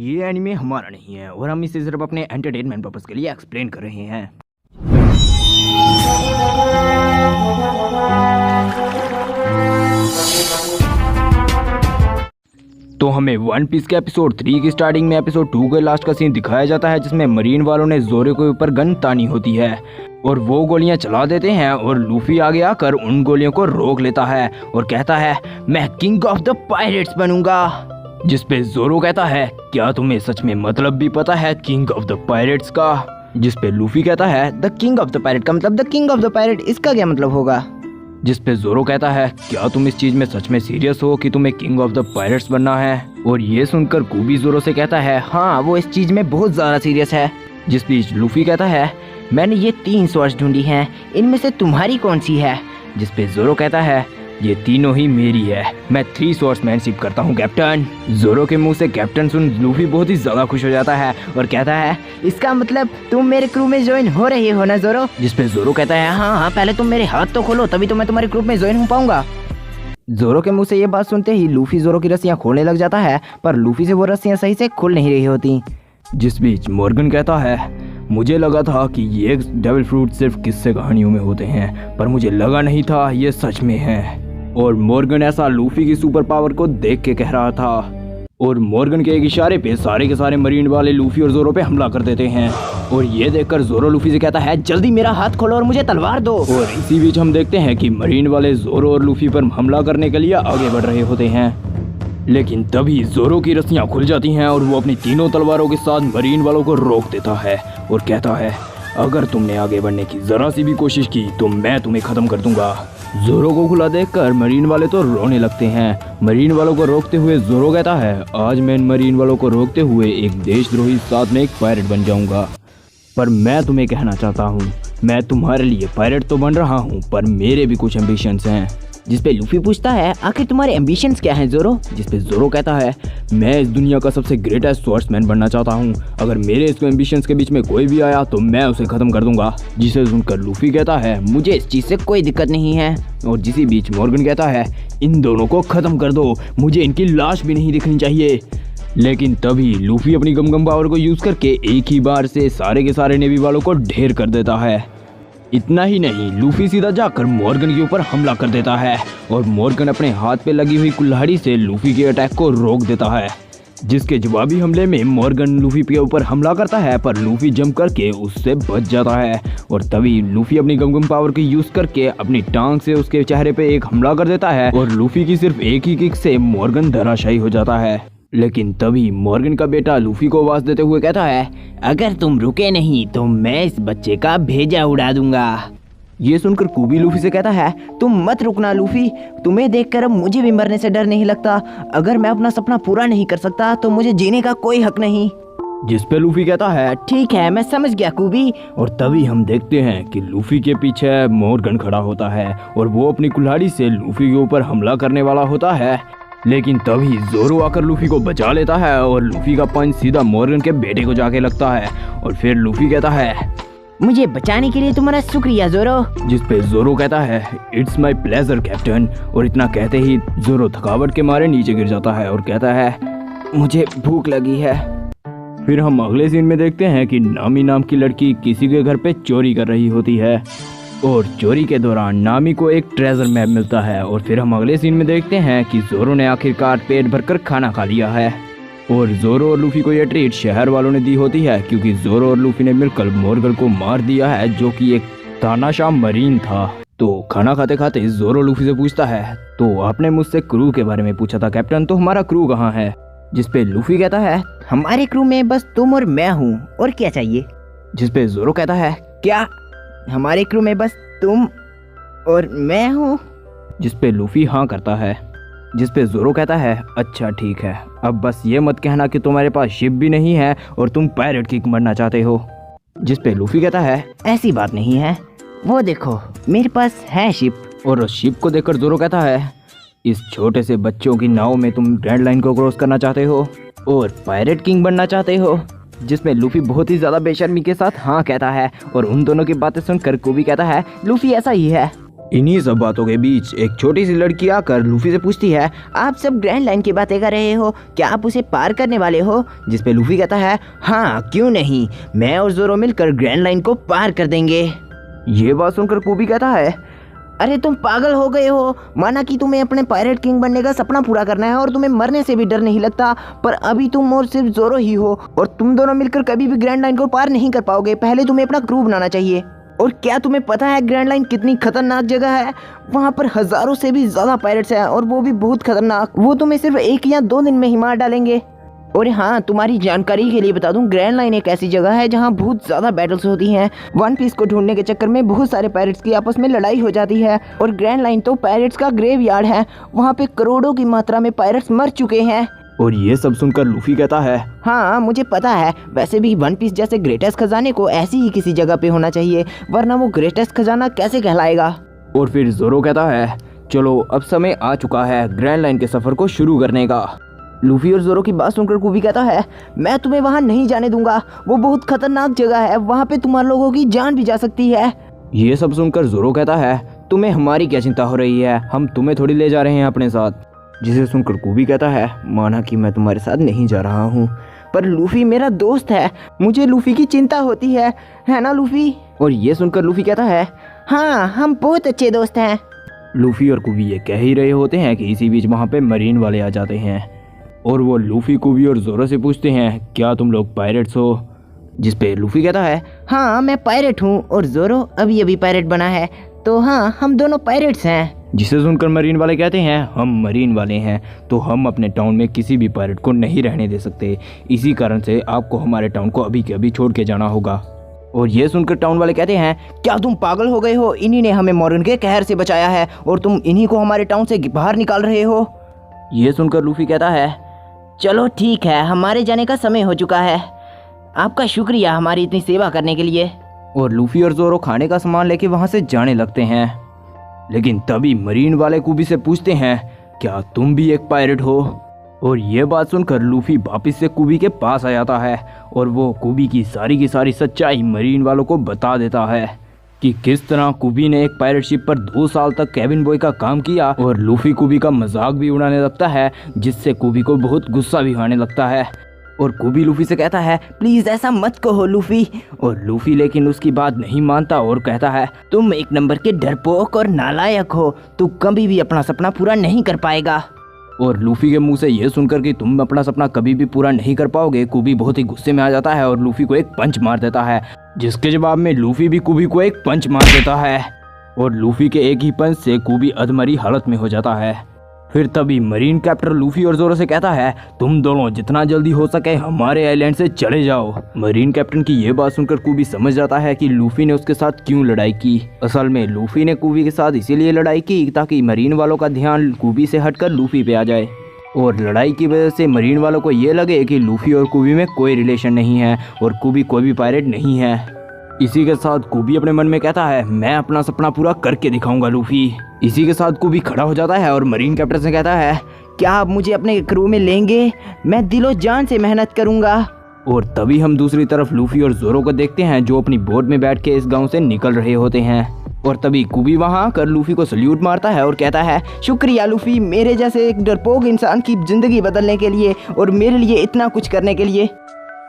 ये एनिमे हमारा नहीं है और हम इसे सिर्फ अपने एंटरटेनमेंट पर्पस के लिए एक्सप्लेन कर रहे हैं। तो हमें वन पीस के एपिसोड 3 की स्टार्टिंग में एपिसोड 2 के लास्ट का सीन दिखाया जाता है, जिसमें मरीन वालों ने जोरो के ऊपर गन तानी होती है और वो गोलियां चला देते हैं और लूफी आगे आकर उन गोलियों को रोक लेता है और कहता है मैं किंग ऑफ द पायरेट्स बनूंगा। जिस पे जोरो कहता है क्या तुम्हें सच में मतलब भी पता है किंग ऑफ द पायरेट्स का? जिस पे लूफी कहता है the king of the pirate का मतलब the king of the pirate, इसका क्या मतलब होगा? जिस पे जोरो कहता है क्या तुम इस चीज में सच में सीरियस हो कि तुम्हें किंग ऑफ द पायरेट्स बनना है? और ये सुनकर कूबी जोरो से कहता है हाँ वो इस चीज में बहुत ज्यादा सीरियस है। जिस बीच लूफी कहता है मैंने ये 3 स्वॉर्ड्स ढूंढी हैं, इनमें से तुम्हारी कौन सी है? जिस पे जोरो कहता है ये तीनों ही मेरी है, मैं 3 स्वॉर्ड्स मैनशिप करता हूँ कैप्टन। जोरो के मुंह से कैप्टन सुन लूफी बहुत ही ज्यादा खुश हो जाता है और कहता है इसका मतलब तुम मेरे क्रू में ज्वाइन हो रही हो ना जोरो? जिस पे जोरो कहता है हाँ पहले तुम मेरे हाथ तो खोलो तभी तो मैं तुम्हारे ग्रुप में ज्वाइन हो पाऊंगा। जोरो के मुंह से ये बात सुनते ही लूफी जोरो की रस्सियां खोलने लग जाता है, पर लूफी से वो रस्सियां सही से खुल नहीं रही होती। जिस बीच मॉर्गन कहता है मुझे लगा था कि ये डेविल फ्रूट सिर्फ किस्से कहानियों में होते हैं, पर मुझे लगा नहीं था ये सच में है। और मॉर्गन ऐसा लूफी की सुपर पावर को देख के कह रहा था और मॉर्गन के एक इशारे पे सारे के सारे मरीन वाले लूफी और जोरो पे हमला कर देते हैं। और ये देखकर जोरो लूफी से कहता है जल्दी मेरा हाथ खोलो और मुझे तलवार दो। और इसी बीच हम देखते हैं कि मरीन वाले जोरो और लूफी पर हमला करने के लिए आगे बढ़ रहे होते हैं, लेकिन तभी जोरो की रस्सियां खुल जाती हैं और वो अपनी तीनों तलवारों के साथ मरीन वालों को रोक देता है और कहता है अगर तुमने आगे बढ़ने की जरा सी भी कोशिश की तो मैं तुम्हें खत्म कर दूंगा। जोरो को खुला देखकर मरीन वाले तो रोने लगते हैं। मरीन वालों को रोकते हुए जोरो कहता है आज मैं इन मरीन वालों को रोकते हुए एक देशद्रोही साथ में एक पायरेट बन जाऊंगा, पर मैं तुम्हें कहना चाहता हूँ मैं तुम्हारे लिए पायरेट तो बन रहा हूँ पर मेरे भी कुछ एम्बिशंस हैं। जिस पे लूफी पूछता है आखिर तुम्हारे एम्बिशंस क्या हैं जोरो? जिस पे जोरो कहता है मैं इस दुनिया का सबसे ग्रेटेस्ट स्वॉर्ड्समैन बनना चाहता हूँ, अगर मेरे इस एम्बिशंस के बीच में कोई भी आया तो मैं उसे खत्म कर दूंगा। जिसे सुनकर लूफी कहता है मुझे इस चीज से कोई दिक्कत नहीं है। और जिसी बीच मॉर्गन कहता है इन दोनों को खत्म कर दो, मुझे इनकी लाश भी नहीं दिखनी चाहिए। लेकिन तभी लूफी अपनी गमगम पावर को यूज करके एक ही बार से सारे के सारे नेवी वालों को ढेर कर देता है। इतना ही नहीं लूफी सीधा जाकर मॉर्गन के ऊपर हमला कर देता है और मॉर्गन अपने हाथ पे लगी हुई कुल्हाड़ी से लूफी के अटैक को रोक देता है। जिसके जवाबी हमले में मॉर्गन लूफी के ऊपर हमला करता है, पर लूफी जंप करके उससे बच जाता है। और तभी लूफी अपनी गमगम पावर को यूज करके अपनी टांग से उसके चेहरे पे एक हमला कर देता है और लूफी की सिर्फ एक ही किक से मॉर्गन धराशायी हो जाता है। लेकिन तभी मॉर्गन का बेटा लूफी को आवाज देते हुए कहता है अगर तुम रुके नहीं तो मैं इस बच्चे का भेजा उड़ा दूंगा। ये सुनकर कूबी लूफी से कहता है तुम मत रुकना लूफी, तुम्हें देखकर अब मुझे भी मरने से डर नहीं लगता। अगर मैं अपना सपना पूरा नहीं कर सकता तो मुझे जीने का कोई हक नहीं। जिस पे लूफी कहता है ठीक है मैं समझ गया कूबी। और तभी हम देखते हैं कि लूफी के पीछे मॉर्गन खड़ा होता है और वो अपनी कुल्हाड़ी से लूफी के ऊपर हमला करने वाला होता है, लेकिन तभी जोरो आकर लूफी को बचा लेता है और लूफी का पंच सीधा मॉर्गन के बेटे को जाके लगता है। और फिर लूफी कहता है मुझे बचाने के लिए तुम्हारा शुक्रिया जोरो। जिस पे जोरो कहता है इट्स माय प्लेजर कैप्टन। और इतना कहते ही जोरो थकावट के मारे नीचे गिर जाता है और कहता है मुझे भूख लगी है। फिर हम अगले सीन में देखते हैं कि नामी नाम की लड़की किसी के घर पे चोरी कर रही होती है और चोरी के दौरान नामी को एक ट्रेजर मैप मिलता है। और फिर हम अगले सीन में देखते हैं कि जोरो ने आखिरकार पेट भरकर खाना खा लिया है और जोरो और लूफी को यह ट्रीट शहर वालों ने दी होती है, क्योंकि जोरो और लूफी ने मिलकर मॉर्गन को मार दिया है जो कि एक तानाशाह मरीन था। तो खाना खाते खाते जोरो लूफी से पूछता है तो आपने मुझसे क्रू के बारे में पूछा था कैप्टन, तो हमारा क्रू कहाँ है? जिस पे लूफी कहता है हमारे क्रू में बस तुम और मैं हूँ, और क्या चाहिए? जिस पे जोरो कहता है क्या हमारे क्रू में बस तुम और मैं हूँ? जिस पे लूफी हाँ करता है। जिस पे जोरो कहता है अच्छा ठीक है, अब बस ये मत कहना कि तुम्हारे पास शिप भी नहीं है और तुम पायरेट किक मरना चाहते हो। जिस पे लूफी कहता है ऐसी बात नहीं है, वो देखो मेरे पास है शिप। और उस शिप को देखकर जोरो कहता है इस छोटे से बच्चों की नाव में तुम रेड लाइन को क्रॉस करना चाहते हो और पायरेट किंग बनना चाहते हो? जिसमें लूफी बहुत ही ज्यादा बेशर्मी के साथ हाँ कहता है और उन दोनों की बातें सुनकर कूबी कहता है लूफी ऐसा ही है। इन्हीं सब बातों के बीच एक छोटी सी लड़की आकर लूफी से पूछती है, आप सब ग्रैंड लाइन की बातें कर रहे हो, क्या आप उसे पार करने वाले हो? जिस पे लूफी कहता है, हाँ क्यों नहीं, मैं और जोरो मिलकर ग्रैंड लाइन को पार कर देंगे। ये बात सुनकर कुबी कहता है, अरे तुम पागल हो गए हो, माना कि तुम्हें अपने पायरेट किंग बनने का सपना पूरा करना है और तुम्हें मरने से भी डर नहीं लगता, पर अभी तुम और सिर्फ जोरो ही हो और तुम दोनों मिलकर कभी भी ग्रैंड लाइन को पार नहीं कर पाओगे। पहले तुम्हें अपना क्रू बनाना चाहिए। और क्या तुम्हें पता है ग्रैंड लाइन कितनी खतरनाक जगह है? वहाँ पर हजारों से भी ज्यादा पायरेट्स हैं और वो भी बहुत खतरनाक। वो तुम्हें सिर्फ 1 या 2 दिन में ही मार डालेंगे। और हाँ, तुम्हारी जानकारी के लिए बता दूं, ग्रैंड लाइन एक ऐसी जगह है जहाँ बहुत ज्यादा बैटल्स होती हैं। वन पीस को ढूंढने के चक्कर में बहुत सारे पायरेट्स की आपस में लड़ाई हो जाती है और ग्रैंड लाइन तो पायरेट्स का ग्रेवयार्ड है। वहाँ पे करोड़ों की मात्रा में पायरेट्स मर चुके हैं। और ये सब सुनकर लूफी कहता है, हाँ मुझे पता है, वैसे भी वन पीस जैसे ग्रेटेस्ट खजाने को ऐसी ही किसी जगह पे होना चाहिए, वरना वो ग्रेटेस्ट खजाना कैसे कहलाएगा। और फिर जोरो कहता है, चलो अब समय आ चुका है ग्रैंड लाइन के सफर को शुरू करने का। लूफी और जोरो की बात सुनकर कुबी कहता है, मैं तुम्हें वहाँ नहीं जाने दूंगा, वो बहुत खतरनाक जगह है, वहाँ पे तुम्हारे लोगों की जान भी जा सकती है। ये सब सुनकर जोरो कहता है, तुम्हें हमारी क्या चिंता हो रही है, हम तुम्हें थोड़ी ले जा रहे हैं अपने साथ। जिसे सुनकर कुबी कहता है, माना कि मैं तुम्हारे साथ नहीं जा रहा हूँ, पर लूफी मेरा दोस्त है, मुझे लूफी की चिंता होती है ना लूफी? और ये सुनकर लूफी कहता है, हाँ हम बहुत अच्छे दोस्त हैं। लूफी और कुबी ये कह ही रहे होते हैं कि इसी बीच वहाँ पे मरीन वाले आ जाते हैं और वो लूफी, कुबी और जोरो से पूछते हैं, क्या तुम लोग पायरेट्स हो? जिस पे लूफी कहता है, हाँ मैं पायरेट हूँ और जोरो अभी अभी पायरेट बना है, तो हाँ हम दोनों पायरेट्स हैं। जिसे सुनकर मरीन वाले कहते हैं, हम मरीन वाले हैं तो हम अपने टाउन में किसी भी पायरेट को नहीं रहने दे सकते, इसी कारण से आपको हमारे टाउन को अभी के अभी छोड़ के जाना होगा। और ये सुनकर टाउन वाले कहते हैं, क्या तुम पागल हो गए हो? इन्हीं ने हमें मॉर्गन के कहर से बचाया है और तुम इन्हीं को हमारे टाउन से बाहर निकाल रहे हो। ये सुनकर लूफी कहता है, चलो ठीक है, हमारे जाने का समय हो चुका है, आपका शुक्रिया हमारी इतनी सेवा करने के लिए। और लूफी और जोरो खाने का सामान लेके वहाँ से जाने लगते हैं। लेकिन तभी मरीन वाले कुबी से पूछते हैं, क्या तुम भी एक पायरेट हो? और ये बात सुनकर लूफी वापिस से कुबी के पास आ जाता है और वो कुबी की सारी सच्चाई मरीन वालों को बता देता है कि किस तरह कुबी ने एक पायरेट शिप पर 2 साल तक कैबिन बॉय का काम किया। और लूफी कुबी का मजाक भी उड़ाने लगता है, जिससे कुबी को बहुत गुस्सा भी आने लगता है। और कुबी लूफी से कहता है, प्लीज ऐसा मत कहो लूफी। और लूफी लेकिन उसकी बात नहीं मानता और कहता है, तुम 1 नंबर के डरपोक और नालायक हो, तू कभी भी अपना सपना पूरा नहीं कर पाएगा। और लूफी के मुंह से ये सुनकर कि तुम अपना सपना कभी भी पूरा नहीं कर पाओगे, कुबी बहुत ही गुस्से में आ जाता है और लूफी को एक पंच मार देता है, जिसके जवाब में लूफी भी कुबी को एक पंच मार देता है। और लूफी के एक ही पंच से कुबी अधमरी हालत में हो जाता है। फिर तभी मरीन कैप्टन लूफी और जोरो से कहता है, तुम दोनों जितना जल्दी हो सके हमारे आइलैंड से चले जाओ। मरीन कैप्टन की ये बात सुनकर कुबी समझ जाता है कि लूफी ने उसके साथ क्यों लड़ाई की। असल में लूफी ने कुबी के साथ इसीलिए लड़ाई की ताकि मरीन वालों का ध्यान कुबी से हटकर लूफी पे आ जाए और लड़ाई की वजह से मरीन वालों को ये लगे कि लूफी और कुबी में कोई रिलेशन नहीं है और कुबी कोई भी पायरेट नहीं है। इसी के साथ कुबी अपने मन में कहता है, मैं अपना सपना पूरा करके दिखाऊंगा लूफी। इसी के साथ कुबी खड़ा हो जाता है और मरीन कैप्टन से कहता है, क्या आप मुझे अपने क्रू में लेंगे? मैं दिलो जान से मेहनत करूंगा। और तभी हम दूसरी तरफ लूफी और जोरो को देखते हैं जो अपनी बोट में बैठ के इस गांव से निकल रहे होते हैं। और तभी कुबी वहां आकर लूफी को सल्यूट मारता है और कहता है, शुक्रिया लूफी, मेरे जैसे एक डरपोक इंसान की जिंदगी बदलने के लिए और मेरे लिए इतना कुछ करने के लिए।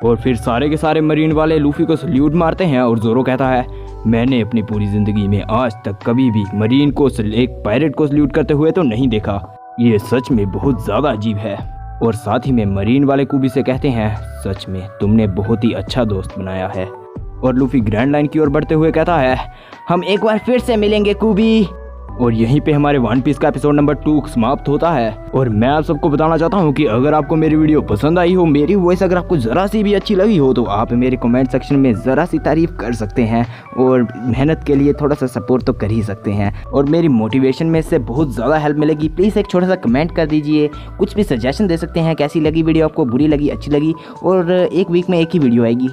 और फिर सारे के सारे मरीन वाले लूफी को सल्यूट मारते हैं और जोरो कहता है, मैंने अपनी पूरी जिंदगी में आज तक कभी भी मरीन को एक पायरेट को सल्यूट करते हुए तो नहीं देखा, ये सच में बहुत ज्यादा अजीब है। और साथ ही में मरीन वाले कुबी से कहते हैं, सच में तुमने बहुत ही अच्छा दोस्त बनाया है। और लूफी ग्रैंड लाइन की ओर बढ़ते हुए कहता है, हम एक बार फिर से मिलेंगे कुबी। और यहीं पे हमारे वन पीस का एपिसोड नंबर 2 समाप्त होता है। और मैं आप सबको बताना चाहता हूँ कि अगर आपको मेरी वीडियो पसंद आई हो, मेरी वॉइस अगर आपको ज़रा सी भी अच्छी लगी हो, तो आप मेरे कमेंट सेक्शन में ज़रा सी तारीफ़ कर सकते हैं और मेहनत के लिए थोड़ा सा सपोर्ट तो कर ही सकते हैं और मेरी मोटिवेशन में इससे बहुत ज़्यादा हेल्प मिलेगी। प्लीज़ एक छोटा सा कमेंट कर दीजिए, कुछ भी सजेशन दे सकते हैं, कैसी लगी वीडियो आपको, बुरी लगी, अच्छी लगी। और एक वीक में एक ही वीडियो आएगी।